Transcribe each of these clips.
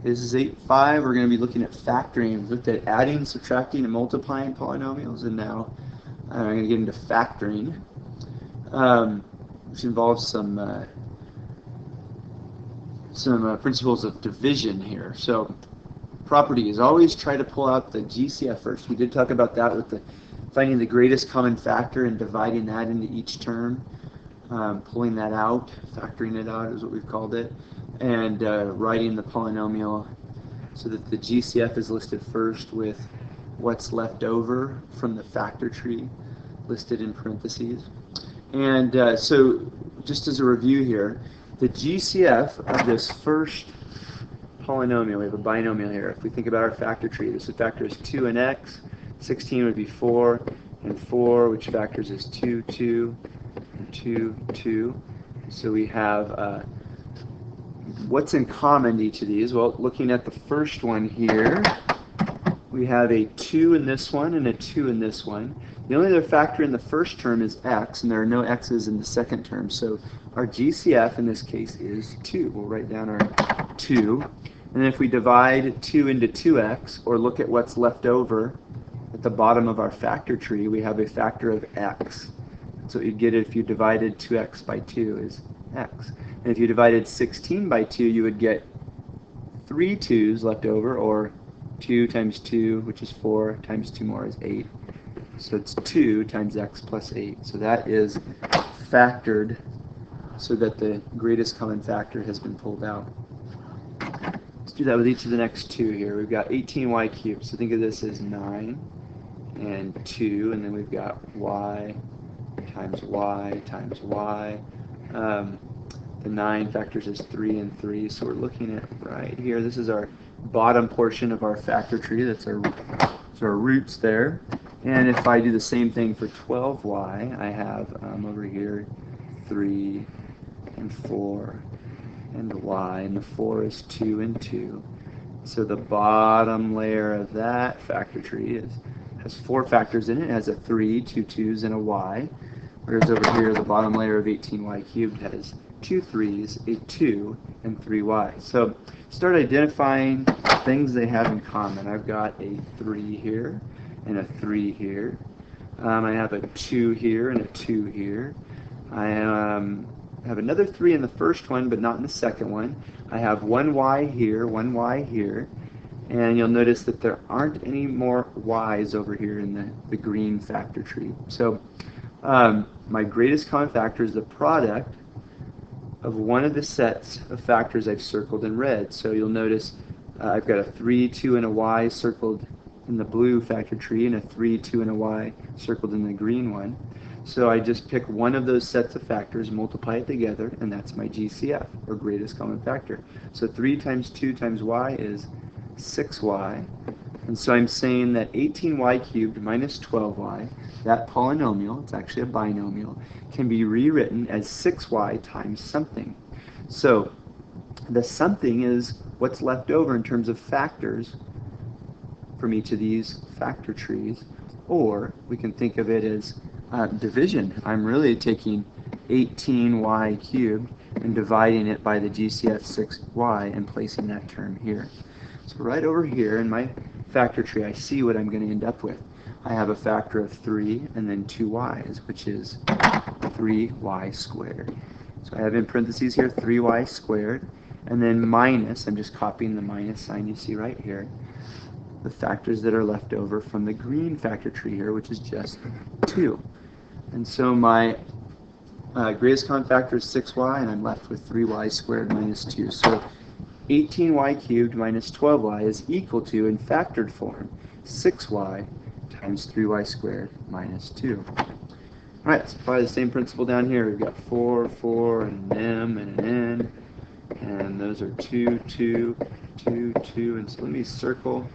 This is 8.5. We're going to be looking at factoring. We looked at adding, subtracting, and multiplying polynomials, and now I'm going to get into factoring, which involves some principles of division here. So property is always try to pull out the GCF first. We did talk about that with finding the greatest common factor and dividing that into each term. Pulling that out, factoring it out is what we've called it, and writing the polynomial so that the GCF is listed first with what's left over from the factor tree listed in parentheses. And so just as a review here, the GCF of this first polynomial, we have a binomial here. If we think about our factor tree, this factors 2 and x, 16 would be 4, and 4, which factors is 2, 2, 2, 2. So we have what's in common to each of these? Well, looking at the first one here, we have a 2 in this one and a 2 in this one. The only other factor in the first term is x, and there are no x's in the second term. So our GCF in this case is 2. We'll write down our 2. And if we divide 2 into 2x, or look at what's left over at the bottom of our factor tree, we have a factor of x. So you'd get it if you divided 2x by 2 is x. And if you divided 16 by 2, you would get 3 2's left over, or 2 times 2, which is 4, times 2 more is 8. So it's 2 times x plus 8. So that is factored so that the greatest common factor has been pulled out. Let's do that with each of the next two here. We've got 18y cubed. So think of this as 9 and 2, and then we've got y times y times y. The 9 factors is 3 and 3, so we're looking at right here. This is our bottom portion of our factor tree. That's our roots there. And if I do the same thing for 12y, I have over here 3 and 4 and y, and the 4 is 2 and 2. So the bottom layer of that factor tree has 4 factors in it. It has a 3, 2 2's, and a y. Whereas over here, the bottom layer of 18y cubed has 2 3's, a 2, and 3y. So start identifying things they have in common. I've got a 3 here and a 3 here. I have a 2 here and a 2 here. I have another 3 in the first one, but not in the second one. I have 1y here, 1y here. And you'll notice that there aren't any more y's over here in the green factor tree. So my greatest common factor is the product of one of the sets of factors I've circled in red. So you'll notice I've got a 3, 2, and a y circled in the blue factor tree, and a 3, 2, and a y circled in the green one. So I just pick one of those sets of factors, multiply it together, and that's my GCF, or greatest common factor. So 3 times 2 times y is 6y. And so I'm saying that 18y cubed minus 12y, that polynomial, it's actually a binomial, can be rewritten as 6y times something. So the something is what's left over in terms of factors from each of these factor trees, or we can think of it as division. I'm really taking 18y cubed and dividing it by the GCF 6y and placing that term here. So right over here in my factor tree, I see what I'm going to end up with. I have a factor of 3 and then 2 y's, which is 3y squared. So I have in parentheses here 3y squared, and then minus, I'm just copying the minus sign you see right here, the factors that are left over from the green factor tree here, which is just 2. And so my greatest common factor is 6y, and I'm left with 3y squared minus 2. So 18y cubed minus 12y is equal to, in factored form, 6y times 3y squared minus 2. All right, let's apply the same principle down here. We've got 4, 4, and an m and an n, and those are 2, 2, 2, 2. And so let me circle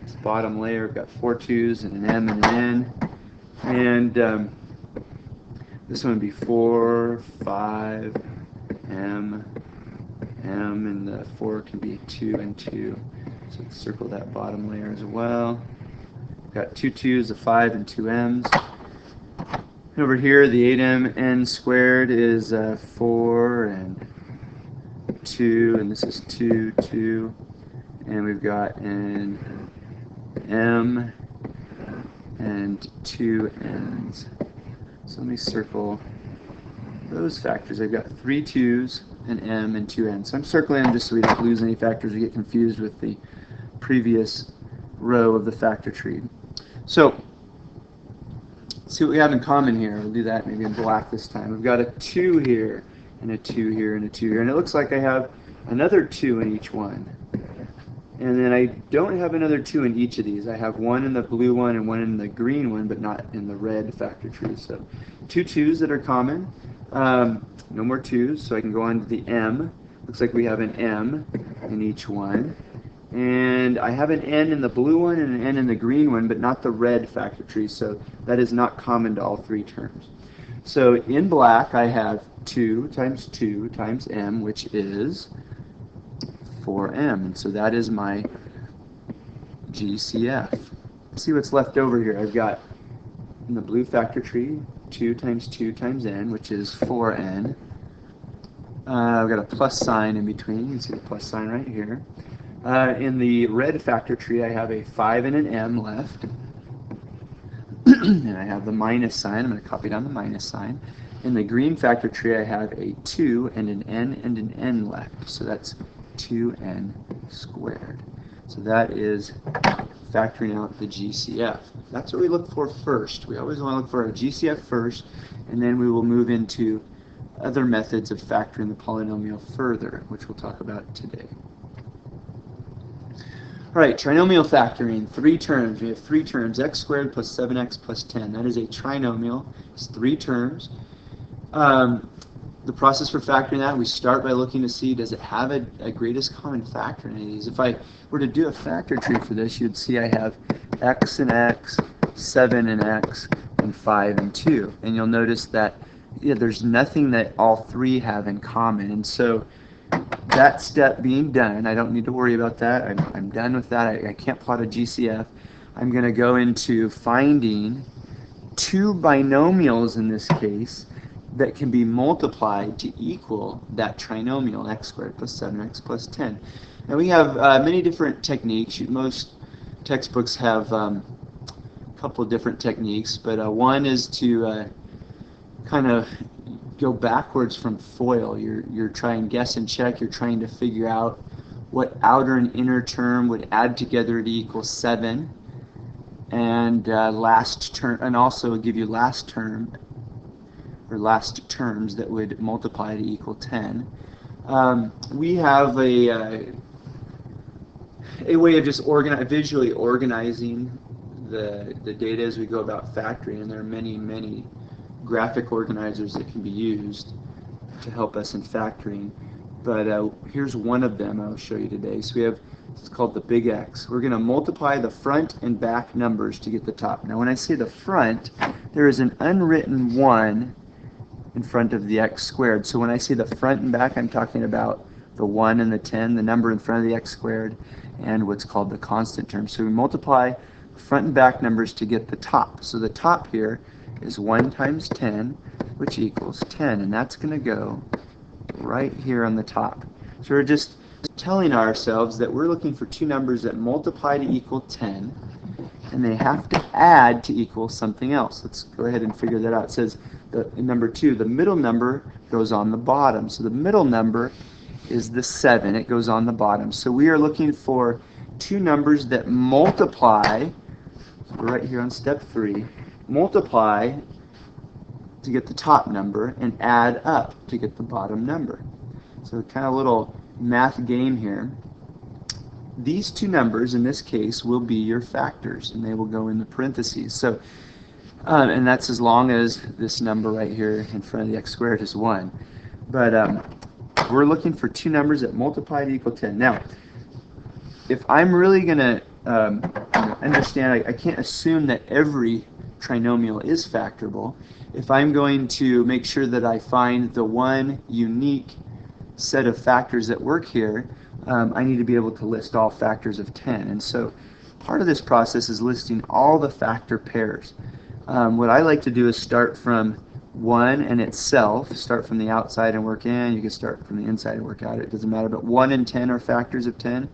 this bottom layer. We've got 4 2's and an m and an n. And this one would be 4, 5, m, and the 4 can be 2 and 2. So let's circle that bottom layer as well. We've got 2 2's, a 5, and 2 m's. And over here, the 8mn squared is 4 and 2, and this is 2, 2. and we've got an m and two n's. So let me circle those factors. I've got 3 2's, an m, and 2 n's. So I'm circling them just so we don't lose any factors or get confused with the previous row of the factor tree. So see what we have in common here. We'll do that maybe in black this time. We've got a 2 here, and a 2 here, and a 2 here. And it looks like I have another 2 in each one. And then I don't have another 2 in each of these. I have one in the blue one and one in the green one, but not in the red factor tree. So 2 2's that are common. No more 2's, so I can go on to the m. Looks like we have an m in each one. And I have an n in the blue one and an n in the green one, but not the red factor tree, so that is not common to all 3 terms. So in black, I have 2 times m, which is 4m, and so that is my GCF. Let's see what's left over here. I've got in the blue factor tree 2 times n, which is 4n. I've got a plus sign in between. You can see the plus sign right here. In the red factor tree, I have a 5 and an m left. And I have the minus sign. I'm going to copy down the minus sign. In the green factor tree, I have a 2 and an n left. So that's 2n squared. So that is factoring out the GCF. That's what we look for first. We always want to look for our GCF first, and then we will move into other methods of factoring the polynomial further, which we'll talk about today. All right, trinomial factoring, 3 terms. We have 3 terms, x squared plus 7x plus 10. That is a trinomial. It's 3 terms. The process for factoring that, we start by looking to see, does it have a greatest common factor in any of these? If I were to do a factor tree for this, you'd see I have x and x, 7 and x, and 5 and 2. And you'll notice that there's nothing that all 3 have in common. And so that step being done, I don't need to worry about that. I'm done with that. I can't plot a GCF. I'm going to go into finding 2 binomials in this case that can be multiplied to equal that trinomial, x squared plus 7x plus 10. Now we have many different techniques. Most textbooks have a couple of different techniques, but one is to kind of go backwards from FOIL. You're trying guess and check. You're trying to figure out what outer and inner term would add together to equal 7, and last term, and also give you last term or last terms that would multiply to equal 10. We have a way of just visually organizing the data as we go about factoring, and there are many graphic organizers that can be used to help us in factoring. But here's one of them I'll show you today. So we have, it's called the big X. We're going to multiply the front and back numbers to get the top. Now when I say the front, there is an unwritten 1 in front of the x squared. So when I say the front and back, I'm talking about the 1 and the 10, the number in front of the x squared, and what's called the constant term. So we multiply front and back numbers to get the top. So the top here is 1 times 10, which equals 10, and that's going to go right here on the top. So we're just telling ourselves that we're looking for 2 numbers that multiply to equal 10, and they have to add to equal something else. Let's go ahead and figure that out. It says in number 2, the middle number goes on the bottom. So the middle number is the 7. It goes on the bottom. So we are looking for 2 numbers that multiply, so we're right here on step 3, multiply to get the top number and add up to get the bottom number. So kind of a little math game here. These 2 numbers in this case will be your factors, and they will go in the parentheses. So and that's as long as this number right here in front of the x squared is 1. But we're looking for 2 numbers that multiply to equal 10. Now, if I'm really going to understand, I can't assume that every trinomial is factorable. If I'm going to make sure that I find the one unique set of factors that work here, I need to be able to list all factors of 10. And so part of this process is listing all the factor pairs. What I like to do is start from 1 and itself, start from the outside and work in. You can start from the inside and work out. It doesn't matter, but 1 and 10 are factors of 10.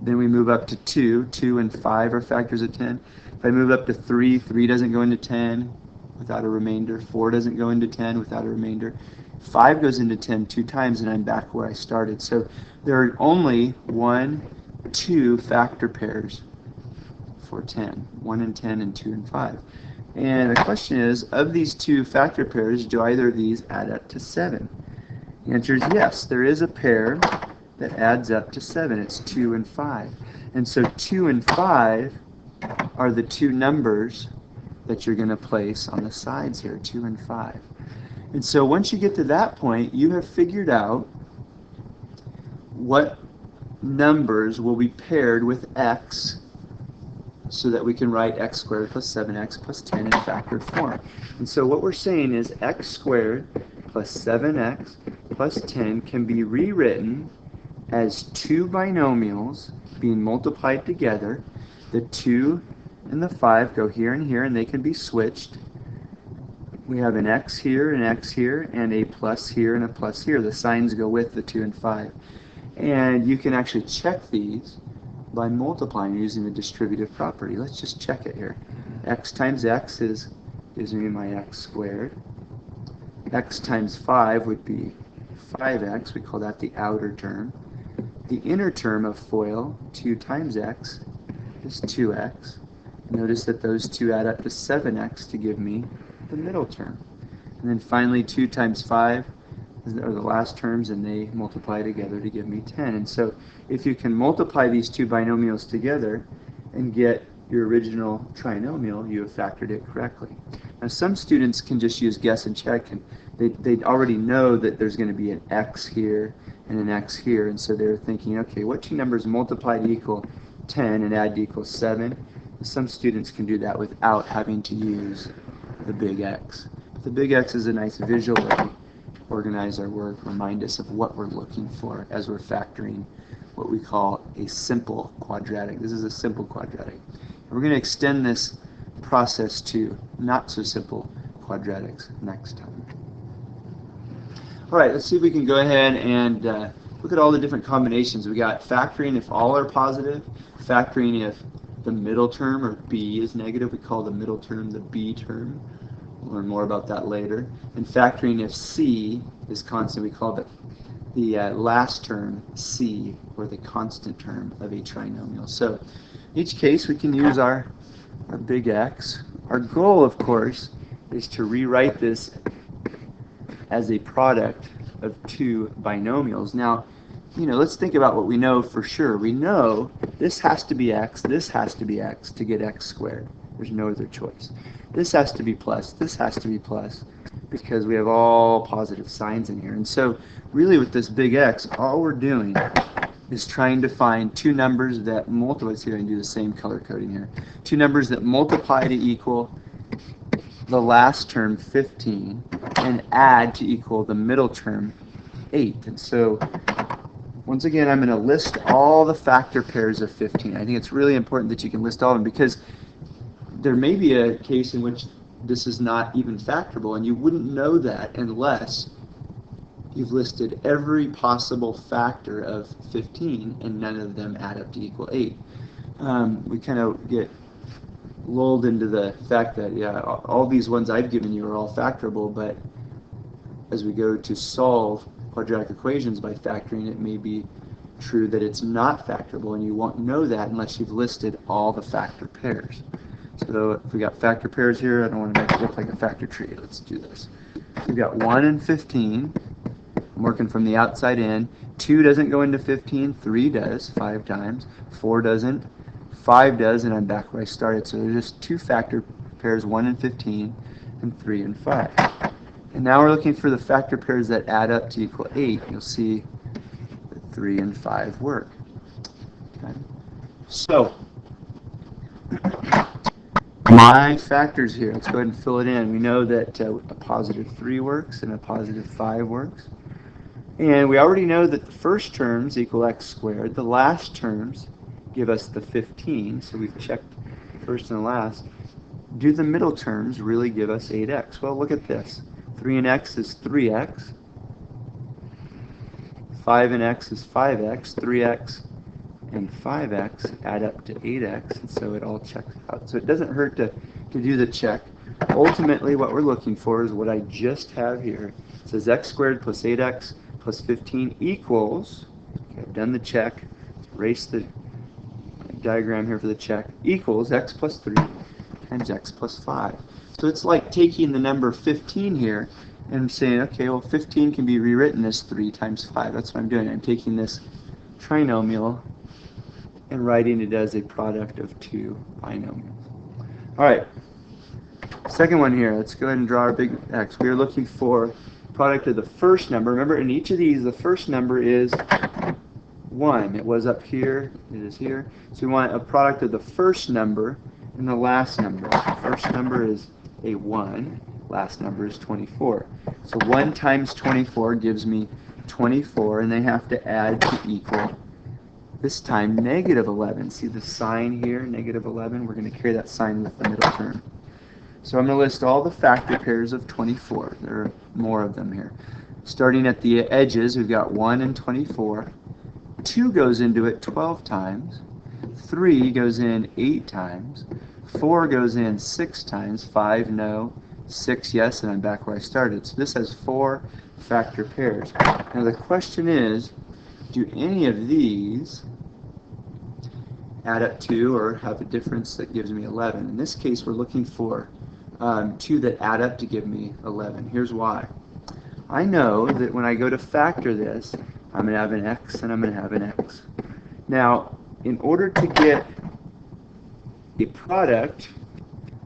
Then we move up to 2. 2 and 5 are factors of 10. If I move up to 3, 3 doesn't go into 10 without a remainder. 4 doesn't go into 10 without a remainder. 5 goes into 10 2 times, and I'm back where I started. So there are only 1, 2 factor pairs for 10. 1 and 10 and 2 and 5. And the question is, of these 2 factor pairs, do either of these add up to 7? The answer is yes. There is a pair that adds up to 7. It's 2 and 5. And so 2 and 5 are the 2 numbers that you're going to place on the sides here, 2 and 5. And so once you get to that point, you have figured out what numbers will be paired with x so that we can write x squared plus 7x plus 10 in factored form. And so what we're saying is x squared plus 7x plus 10 can be rewritten as 2 binomials being multiplied together. The 2 and the 5 go here and here, and they can be switched. We have an x here, an x here, and a plus here and a plus here. The signs go with the 2 and 5. And you can actually check these by multiplying using the distributive property. Let's just check it here. X times x gives me my x squared. X times 5 would be 5x. We call that the outer term. The inner term of FOIL, 2 times x, is 2x. Notice that those two add up to 7x to give me the middle term. And then finally 2 times 5 are the last terms, and they multiply together to give me 10. And so if you can multiply these 2 binomials together and get your original trinomial, you have factored it correctly. Now some students can just use guess and check, and they already know that there's going to be an x here and an x here, and so they're thinking, okay, what 2 numbers multiply to equal 10 and add to equal 7? Some students can do that without having to use the big X. The big X is a nice visual way to organize our work, remind us of what we're looking for as we're factoring what we call a simple quadratic. This is a simple quadratic. And we're going to extend this process to not so simple quadratics next time. All right, let's see if we can go ahead and look at all the different combinations. We got factoring if all are positive, factoring if the middle term, or b, is negative. We call the middle term the b term. We'll learn more about that later. And factoring if c is constant, we call the last term c, or the constant term of a trinomial. So in each case, we can use our big X. Our goal, of course, is to rewrite this as a product of 2 binomials. Now, let's think about what we know for sure. We know this has to be x, this has to be x to get x squared. There's no other choice. This has to be plus, this has to be plus, because we have all positive signs in here. And so really with this big X, all we're doing is trying to find 2 numbers that multiply. Let's see if I can do the same color coding here. 2 numbers that multiply to equal the last term, 15, and add to equal the middle term, 8. And so once again, I'm going to list all the factor pairs of 15. I think it's really important that you can list all of them, because there may be a case in which this is not even factorable, and you wouldn't know that unless you've listed every possible factor of 15 and none of them add up to equal 8. We kind of get lulled into the fact that, yeah, all these ones I've given you are all factorable, but as we go to solve quadratic equations by factoring, it may be true that it's not factorable, and you won't know that unless you've listed all the factor pairs. So if we got factor pairs here, I don't want to make it look like a factor tree. Let's do this. We've got 1 and 15. I'm working from the outside in. 2 doesn't go into 15. 3 does 5 times. 4 doesn't. 5 does, and I'm back where I started. So there's just 2 factor pairs, 1 and 15, and 3 and 5. And now we're looking for the factor pairs that add up to equal 8. You'll see that 3 and 5 work. Okay. So my factors here, let's go ahead and fill it in. We know that a positive 3 works and a positive 5 works. And we already know that the first terms equal x squared. The last terms give us the 15, so we've checked first and last. Do the middle terms really give us 8x? Well, look at this. 3 and x is 3x. 5 and x is 5x. 3x and 5x add up to 8x, and so it all checks out. So it doesn't hurt to do the check. Ultimately, what we're looking for is what I just have here. It says x squared plus 8x plus 15 equals, okay, I've done the check, erase the diagram here for the check, equals x plus 3 times x plus 5. So it's like taking the number 15 here and saying, okay, well, 15 can be rewritten as 3 times 5. That's what I'm doing. I'm taking this trinomial and writing it as a product of two binomials. All right, second one here. Let's go ahead and draw our big X. We are looking for product of the first number. Remember, in each of these, the first number is 1. It was up here. It is here. So we want a product of the first number and the last number. The first number is a 1. Last number is 24. So 1 times 24 gives me 24, and they have to add to equal, this time, negative 11. See the sign here, negative 11? We're going to carry that sign with the middle term. So I'm going to list all the factor pairs of 24. There are more of them here. Starting at the edges, we've got 1 and 24. 2 goes into it 12 times. 3 goes in 8 times. 4 goes in 6 times. 5, no. 6, yes, and I'm back where I started. So this has 4 factor pairs. Now the question is, do any of these add up to or have a difference that gives me 11? In this case, we're looking for 2 that add up to give me 11. Here's why. I know that when I go to factor this, I'm going to have an x and I'm going to have an x. Now, in order to get a product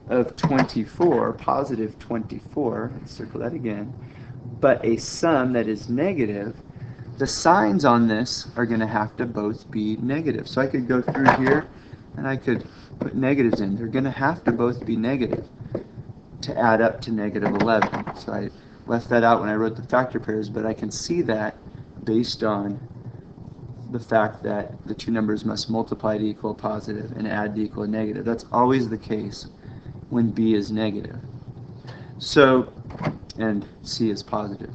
of 24, positive 24, let's circle that again, but a sum that is negative, the signs on this are going to have to both be negative. So I could go through here and I could put negatives in. They're going to have to both be negative to add up to negative 11. So I left that out when I wrote the factor pairs, but I can see that based on the fact that the two numbers must multiply to equal positive and add to equal negative. That's always the case when B is negative. So, and C is positive.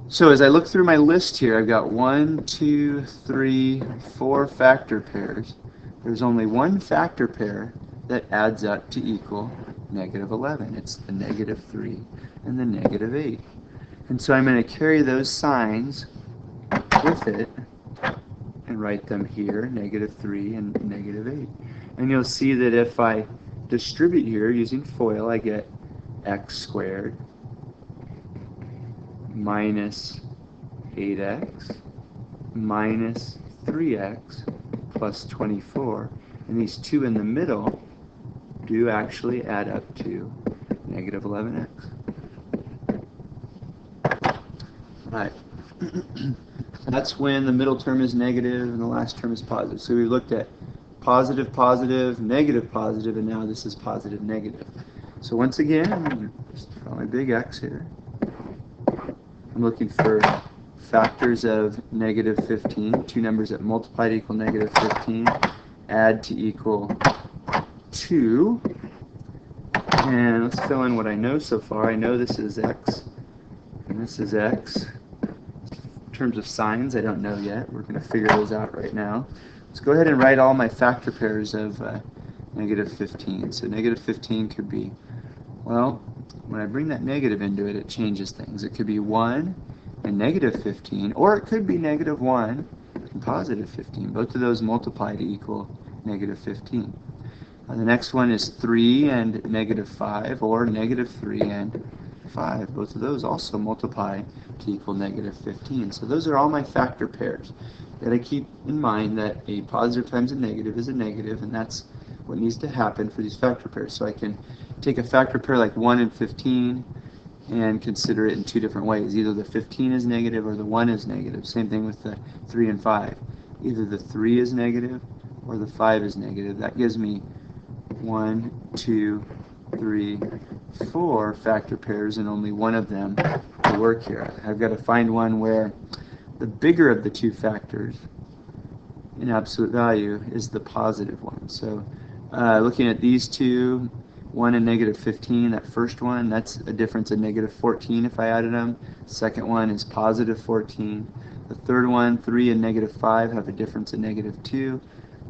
So as I look through my list here, I've got 1, 2, 3, 4 factor pairs. There's only one factor pair that adds up to equal negative 11. It's the negative 3 and the negative 8. And so I'm going to carry those signs with it and write them here, negative 3 and negative 8. And you'll see that if I distribute here using FOIL, I get x squared minus 8x minus 3x plus 24. And these two in the middle do actually add up to negative 11x. Right. That's when the middle term is negative and the last term is positive. So we looked at positive, positive, negative, positive, and now this is positive, negative. So once again, just draw my big X here. I'm looking for factors of negative 15, two numbers that multiply to equal negative 15, add to equal 2. And let's fill in what I know so far. I know this is X, and this is X. In terms of signs, I don't know yet. We're going to figure those out right now. Let's go ahead and write all my factor pairs of negative 15. So negative 15 could be, well, when I bring that negative into it, it changes things. It could be 1 and negative 15, or it could be negative 1 and positive 15. Both of those multiply to equal negative 15. The next one is 3 and negative 5, or negative 3 and 5. Both of those also multiply to equal negative 15. So those are all my factor pairs. Got to keep in mind that a positive times a negative is a negative, and that's what needs to happen for these factor pairs. So I can take a factor pair like 1 and 15 and consider it in two different ways. Either the 15 is negative or the 1 is negative. Same thing with the 3 and 5. Either the 3 is negative or the 5 is negative. That gives me 1, 2, 3, 4 factor pairs, and only one of them to work here. I've got to find one where the bigger of the two factors in absolute value is the positive one. So looking at these two, 1 and negative 15, that first one, that's a difference of negative 14 if I added them. Second one is positive 14. The third one, 3 and negative 5 have a difference of negative 2.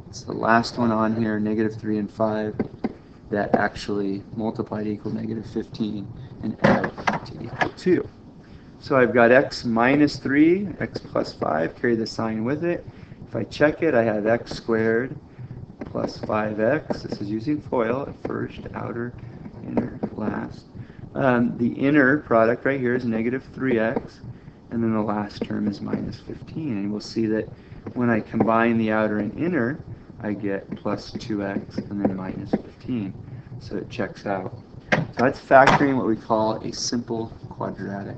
It's the last one on here, negative 3 and 5, that actually multiply to equal negative 15 and add to equal 2. So I've got x minus 3, x plus 5, carry the sign with it. If I check it, I have x squared plus 5x. This is using FOIL at first, outer, inner, last. The inner product right here is negative 3x, and then the last term is minus 15. And we'll see that when I combine the outer and inner, I get plus 2x and then minus 15. So it checks out. So that's factoring what we call a simple quadratic.